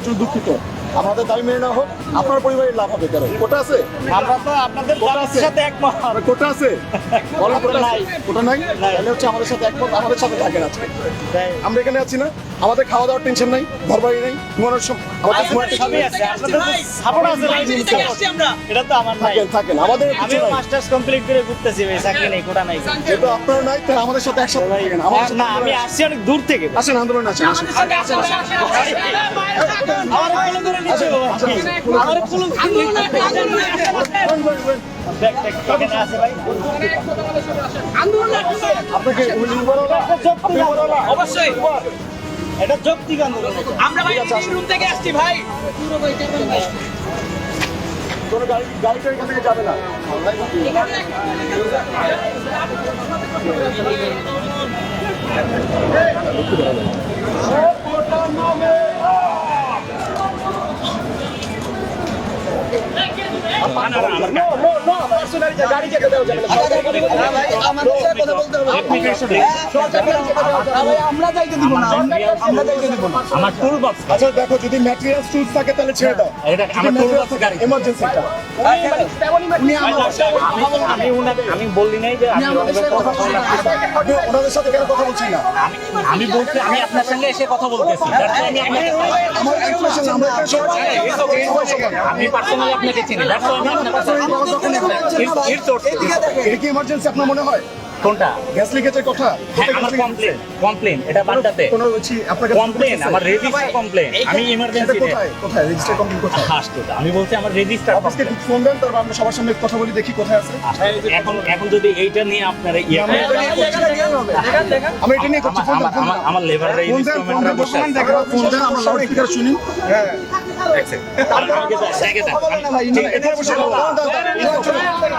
প্রচুর দুঃখিত। আমাদের দাবি মেনে নেওয়া হোক, আপনার পরিবারের লাভ হবে। কেন কোটা আছে? আমরা তো আপনাদের দাবির সাথে একমত। কোটা আছে? বলেন কোটা নাই। কোটা নাই? তাহলে হচ্ছে আমাদের সাথে একমত, আমাদের সাথে থাকেন আজকে। আমরা এখানে আছি না, আমাদের খাওয়া দাওয়ার টেনশন নাই, ঘর বাড়ি নাই, ঘুমানোর আমাদের সবই আছে, আপনাদের সাপোর্ট আছে না? এটা তো আমার নাই। থাকেন আমাদের আমি কিছু নাই। মাস্টার্স কমপ্লিট করে ঘুরতেছি ভাই, চাকরি নেই, কোটা নাই। যেহেতু আপনার নাই, তাহলে আমাদের সাথে একসাথে থাকেন। আমাদের সাথে না, আমি আসছি অনেক দূর থেকে। আসেন, আন্দোলনে আসেন, আসেন। আমার কোলে ধরে নিচে বাবা। আমার কোলে এখানে আছে ভাই। আপনাকে অবশ্যই এটা যৌক্তিক আন্দোলন। আমরা ভাই রুম থেকে আসছি ভাই। কোনো গাড়িটা এখান থেকে যাবে না। গাড়ি যেতে দেওয়া যাবে না। আমরা যাইতে দিব না, আমরা যাইতে দিব না। আমার টুল বক্স। আচ্ছা দেখো, যদি ম্যাটেরিয়াল টুলস থাকে তাহলে ছেড়ে দাও। এটা আমার টুল বক্স গাড়ি। এমার্জেন্সিটা আমি বললি নাই যে আমি ওনাদের সাথে কেন কথা বলছি না? আমি বলছি আমি আপনার সঙ্গে এসে কথা বলতেছি। আমার ইনফরমেশন আমরা এখানে সবাই আমি পার্সোনালি আপনাকে চিনি। দ্যাটস ওয়াই আমি আপনার কাছে এটা কি ইমার্জেন্সি আপনার মনে হয়? কোনটা? গ্যাস লিকেজের কথা? হ্যাঁ, আমার কমপ্লেন এটা বাড্ডাতে কোনো আপনাকে কমপ্লেন, আমার রেজিস্টার কমপ্লেন। আমি ইমার্জেন্সি কোথায় কোথায় রেজিস্টার কমপ্লেন কোথায়? হাসতো। আমি বলছি আমার রেজিস্টার অফিসকে ফোন দেন, তারপর আমরা সবার সামনে কথা বলি, দেখি কোথায় আছে। এখন যদি এইটা নিয়ে আপনারা ইয়ে আমরা এটা নিয়ে করছি। ফোন দেন, আমার লেবাররা ফোন দেন, ফোন দেন, বর্তমান দেখেন, ফোন দেন, আমরা লাউড স্পিকার শুনি। হ্যাঁ, এখানে বসে দেন,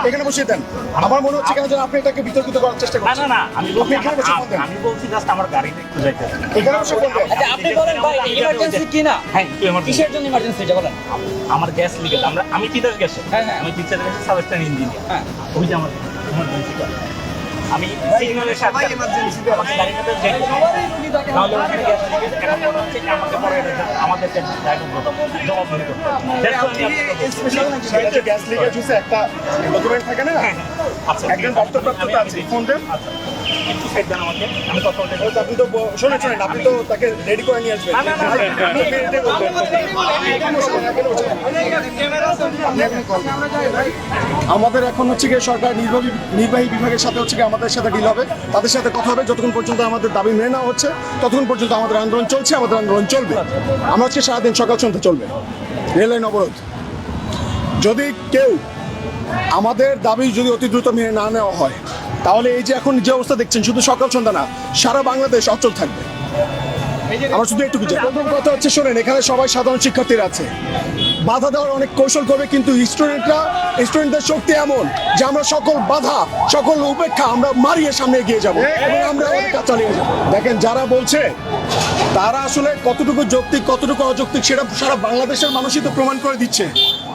এখানে বসিয়ে দেন। আমার মনে হচ্ছে কেন যেন আপনি এটাকে বিতর্কিত করার চেষ্টা না করছেন। না না, আমি বলছি এখানে বসে ফোন দেন। আমি বলছি জাস্ট আমার গাড়িতে একটু যাইতে হবে। এখানে বসে ফোন দেন। আচ্ছা আপনি বলেন ভাই ইমার্জেন্সি কি না? হ্যাঁ, একটু emergency। কিসের জন্য ইমার্জেন্সি এটা বলেন? আমার গ্যাস লিকেজ। আমি তিতাস গ্যাসে। হ্যাঁ, হ্যাঁ। আমি তিতাস গ্যাসে সাবস্টেন্স ইঞ্জিনিয়ার। হ্যাঁ। ওই যে আমার ইমার্জেন্সি। আমি সিগন্যালের সাথে আমার গাড়িটাতে যাইতে হবে। তাহলে ওখানে গ্যাস লিকেজ এখন মনে হচ্ছে কি আমাকে পরে আমাদেরকে জবাবদিহি করতে হবে। That's why আমি আপনাকে বলছি। গ্যাস লিকেজ হচ্ছে একটা ডকুমেন্ট থাকে না, আচ্ছা, একজন দপ্তরপ্রাপ্ততা আছে, ফোন দেন। আচ্ছা, একটু সাইড দেন আমাকে, আমি কথা বলতে ও তো আপনি তো শোনেন, আপনি তো তাকে রেডি করে নিয়ে আসবেন। না, না, না, না, না। আপনি এটাই বলবেন। এখানে বসে দেন, এখানে বসে দেন। আমাদের এখন হচ্ছে গিয়ে সরকার নির্বাহী বিভাগের সাথে হচ্ছে গিয়ে আমাদের সাথে ডিল হবে, তাদের সাথে কথা হবে। যতক্ষণ পর্যন্ত আমাদের দাবি মেনে নেওয়া হচ্ছে ততক্ষণ পর্যন্ত আমাদের আন্দোলন চলছে, আমাদের আন্দোলন চলবে। আমরা হচ্ছে সারাদিন সকাল সন্ধ্যা চলবে। রেল লাইন অবরোধ। যদি কেউ আমাদের দাবি যদি অতি দ্রুত মেনে না নেওয়া হয়, তাহলে এই যে এখন যে অবস্থা দেখছেন, শুধু সকাল সন্ধ্যা না, সারা বাংলাদেশ অচল থাকবে। আমার শুধু একটু প্রথম কথা হচ্ছে, শোনেন, এখানে সবাই সাধারণ শিক্ষার্থীরা আছে। বাধা দেওয়ার অনেক কৌশল করবে, কিন্তু স্টুডেন্টদের শক্তি এমন যে আমরা সকল বাধা, সকল উপেক্ষা আমরা মারিয়ে সামনে এগিয়ে যাব এবং আমরা আমাদের কাজ চালিয়ে যাব। দেখেন, যারা বলছে তারা আসলে কতটুকু যৌক্তিক কতটুকু অযৌক্তিক সেটা সারা বাংলাদেশের মানুষই তো প্রমাণ করে দিচ্ছে।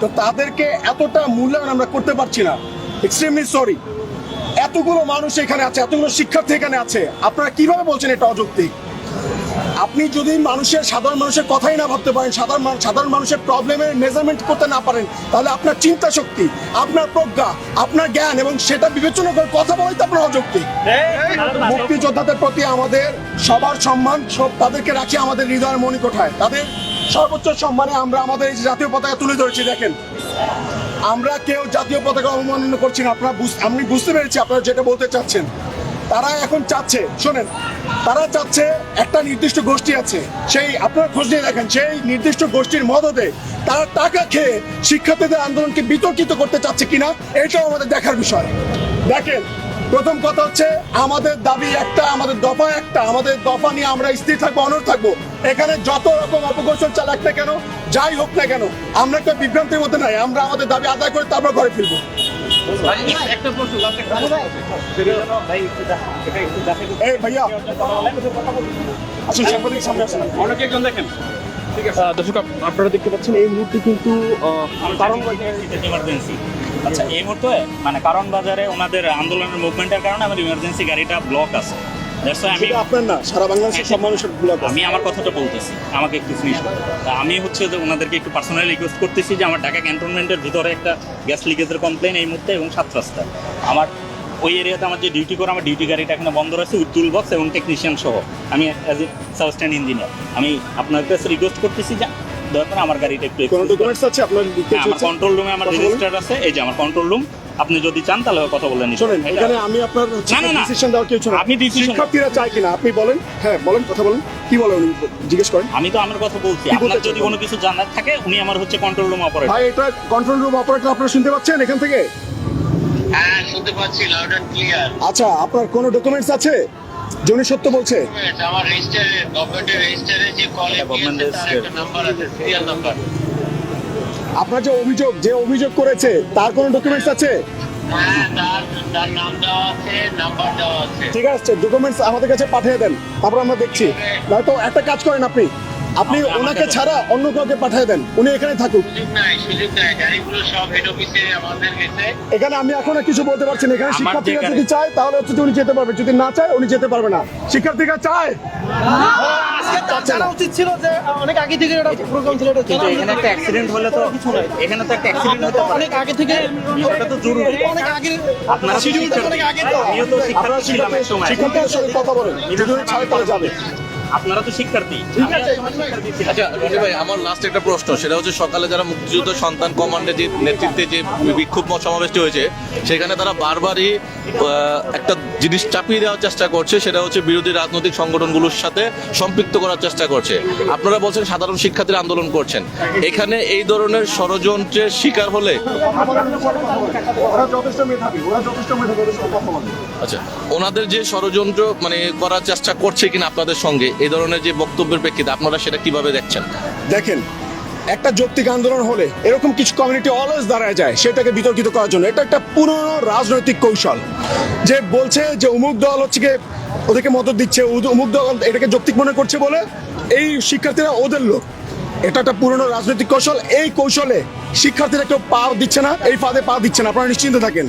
তো তাদেরকে এতটা মূল্যায়ন আমরা করতে পারছি না। Extremely sorry. এতগুলো মানুষ এখানে আছে, এতগুলো শিক্ষার্থী এখানে আছে, আপনারা কিভাবে বলছেন এটা অযৌক্তিক? আপনি যদি সাধারণ মানুষের কথাই না ভাবতে পারেন, সাধারণ মানুষের প্রবলেমের মেজারমেন্ট করতে না পারেন, তাহলে আপনার চিন্তা শক্তি, আপনার প্রজ্ঞা, আপনার জ্ঞান এবং সেটা বিবেচনা করে কথা বলাই তো আপনার অযৌক্তিক। মুক্তিযোদ্ধাদের প্রতি আমাদের সবার সম্মান, তাদেরকে রাখি আমাদের হৃদয়ের মণিকোঠায়। তাদের সর্বোচ্চ সম্মানে আমরা আমাদের এই জাতীয় পতাকা তুলে ধরেছি। দেখেন, আমরা কেউ জাতীয় পতাকা অবমাননা করছি না। আমি বুঝতে পেরেছি আপনারা যেটা বলতে চাচ্ছেন। তারা এখন চাচ্ছে, শোনেন, তারা চাচ্ছে একটা নির্দিষ্ট গোষ্ঠী আছে, সেই আপনারা খোঁজ নিয়ে দেখেন, সেই নির্দিষ্ট গোষ্ঠীর মদদে তারা টাকা খেয়ে শিক্ষার্থীদের আন্দোলনকে বিতর্কিত করতে চাচ্ছে কিনা, এটাও আমাদের দেখার বিষয়। দেখেন, প্রথম কথা হচ্ছে আমাদের দাবি একটা, আমাদের দফা একটা, আমাদের দফা নিয়ে আমরা স্থির থাকবো, অনড় থাকবো। এখানে যত রকম অপকৌশল চালাক না কেন, যাই হোক না কেন, আমরা একটা বিভ্রান্তির মধ্যে নাই। আমরা আমাদের দাবি আদায় করে তারপর ঘরে ফিরবো। এই ভাইয়া আসুন, সাংবাদিক সামনে আসুন। দর্শক আপনারা দেখতে পাচ্ছেন এই মুহূর্তে কিন্তু কারণ ইমার্জেন্সি। আচ্ছা, এই মুহূর্তে মানে কারণ বাজারে ওনাদের আন্দোলনের মুভমেন্টের কারণে আমার ইমার্জেন্সি গাড়িটা ব্লক আছে। That's why আমি সেটা আপনার না, সারা বাংলাদেশের সব মানুষের ভুল আছে। আমি আমার কথাটা বলতেছি, আমাকে একটু ফিনিশ করতে দাও। তা আমি হচ্ছে যে ওনাদেরকে একটু পার্সোনালি রিকোয়েস্ট করতেছি যে আমার ঢাকা ক্যান্টনমেন্টের ভিতরে একটা গ্যাস লিকেজের কমপ্লেন এই মুহূর্তে এবং 7 রাস্তা আমার ওই এরিয়াতে আমার যে ডিউটি করে আমার ডিউটি গাড়িটা এখানে বন্ধ রয়েছে উইথ টুল বক্স এবং টেকনিশিয়ান সহ। আমি অ্যাজ এ সাবস্ট্যান্ড ইঞ্জিনিয়ার আমি আপনার কাছে রিকোয়েস্ট করতেছি যে দয়া করে আমার গাড়িটা একটু কোনো excuse করুন। ডকুমেন্টস আছে আপনার লিখে হ্যাঁ, আমার কন্ট্রোল রুমে আমার কথা বলুন। রেজিস্টার আছে, এই যে আমার কন্ট্রোল রুম। আপনি যদি চান তাহলে কথা বলে নিন। শোনেন, এখানে আমি আপনার না, না, না। ডিসিশন দেওয়ার কিছু না। আপনি decision- শিক্ষার্থীরা চায় কিনা আপনি বলেন। হ্যাঁ বলেন, কথা বলেন, কি বলেন উনি জিজ্ঞেস করেন। আমি তো আমার কথা বলছি, কি বলতে আপনার যদি চান? কোনো কিছু জানার থাকে উনি আমার হচ্ছে কন্ট্রোল রুম অপারেটর। ভাই এটা কন্ট্রোল রুম অপারেটর, আপনারা শুনতে পাচ্ছেন এখান থেকে? হ্যাঁ শুনতে পাচ্ছি লাউড এন্ড ক্লিয়ার। আচ্ছা, আপনার কোনো ডকুমেন্টস আছে যে উনি সত্য বলছে? আমার রেজিস্টারে, গভর্নমেন্টের রেজিস্টারে যে কল হ্যাঁ, government আছে তার register। একটা নাম্বার আছে, সিরিয়াল নাম্বার। আপনার যে অভিযোগ করেছে তার কোনো ডকুমেন্টস আছে? হ্যাঁ তার নাম দেওয়া আছে, নাম্বার দেওয়া আছে। ঠিক আছে, ডকুমেন্টস আমাদের কাছে পাঠিয়ে দেন, তারপর আমরা দেখছি। নয়তো একটা কাজ করেন, আপনি আমার ওনাকে কাছে- ছাড়া অন্য কাউকে পাঠিয়ে দেন, উনি এখানে থাকুক। সুযোগ নাই, গাড়িগুলো সব হেড অফিসে আমাদের গেছে। এখানে আমি এখন আর কিছু বলতে পারছি না। এখানে আমার শিক্ষার্থীরা যে যদি চায় তাহলে হচ্ছে যে উনি যেতে পারবে, যদি না চায় উনি যেতে পারবে না। শিক্ষার্থীরা চায়, জানা উচিত ছিল যে অনেক আগে থেকে এটা প্রোগ্রাম ছিল, এটা কিন্তু এখানে একটা অ্যাক্সিডেন্ট হলে তো এখানে তো একটা অ্যাক্সিডেন্ট হতে পারে। অনেক আগে থেকে বিষয়টা তো জরুরি। অনেক আগে আপনারা তো শিডিউলটা শিক্ষার্থী। অনেক আগে তো। আমিও তো আপনারা শিক্ষার্থী ছিলাম এক সময়। শিক্ষার্থীদের সঙ্গে কথা বলেন, যদি উনি চায় তাহলে যাবে। আপনারা তো শিক্ষার্থী। ঠিক আছে, আচ্ছা রনি ভাই, আমার লাস্ট একটা প্রশ্ন, সেটা হচ্ছে সকালে যারা মুক্তিযুদ্ধ সন্তান কমান্ডে যে নেতৃত্বে যে বিক্ষোভ সমাবেশটি হয়েছে, সেখানে তারা বারবারই একটা জিনিস চাপিয়ে দেওয়ার চেষ্টা করছে, সেটা হচ্ছে বিরোধী রাজনৈতিক সংগঠনগুলোর সাথে সম্পৃক্ত করার চেষ্টা করছে। আপনারা বলছেন সাধারণ শিক্ষার্থীরা আন্দোলন করছেন, এখানে এই ধরনের ষড়যন্ত্রের শিকার হলে ওরা যথেষ্ট মেধাবী, ওদের সঙ্গে কথা বলেন। আচ্ছা, ওনাদের যে ষড়যন্ত্র মানে করার চেষ্টা করছে কিনা আপনাদের সঙ্গে, এই ধরনের যে বক্তব্যের প্রেক্ষিতে আপনারা সেটা কিভাবে দেখছেন? দেখেন, একটা যৌক্তিক আন্দোলন হলে এরকম কিছু কমিউনিটি অলওয়েজ দাঁড়ায় যায় সেটাকে বিতর্কিত করার জন্য। এটা একটা পুরনো রাজনৈতিক কৌশল, যে বলছে যে অমুক দল হচ্ছে গিয়ে ওদেরকে মদত দিচ্ছে, অমুক দল এটাকে যৌক্তিক মনে করছে বলে এই শিক্ষার্থীরা ওদের লোক। এটা একটা পুরনো রাজনৈতিক কৌশল। এই কৌশলে শিক্ষার্থীরা কেউ পা দিচ্ছে না, এই ফাঁদে পা দিচ্ছে না, আপনারা নিশ্চিন্ত থাকেন।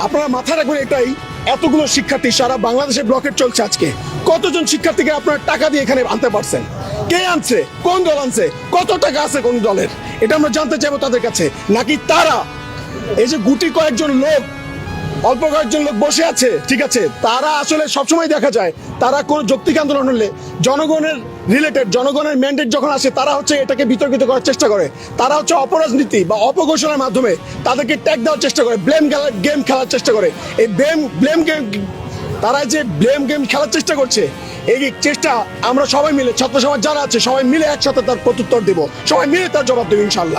আপনারা মাথায় রাখবেন এটাই, এতগুলো শিক্ষার্থী সারা বাংলাদেশে ব্লকেট চলছে আজকে। কতজন শিক্ষার্থীকে আপনারা টাকা দিয়ে এখানে আনতে পারছেন? কে আনছে? কোন দল আনছে? কত টাকা আছে কোন দলের? এটা আমরা জানতে চাইবো তাদের কাছে। নাকি তারা এই যে গুটি কয়েকজন লোক, অল্প কয়েকজন লোক বসে আছে, ঠিক আছে, তারা আসলে সবসময় দেখা যায় তারা কোন যৌক্তিক আন্দোলন হলে জনগণের রিলেটেড, জনগণের ম্যান্ডেট যখন আসে তারা হচ্ছে এটাকে বিতর্কিত করার চেষ্টা করে। তারা হচ্ছে অপরাজনীতি বা অপঘোষণার মাধ্যমে তাদেরকে ট্যাগ দেওয়ার চেষ্টা করে, ব্লেম গেম খেলার চেষ্টা করে। এই ব্লেম গেম, তারা যে ব্লেম গেম খেলার চেষ্টা করছে, এই চেষ্টা আমরা সবাই মিলে, ছাত্র সমাজ যারা আছে সবাই মিলে একসাথে তার প্রত্যুত্তর দেব, সবাই মিলে তার জবাব দেবো ইনশাল্লাহ।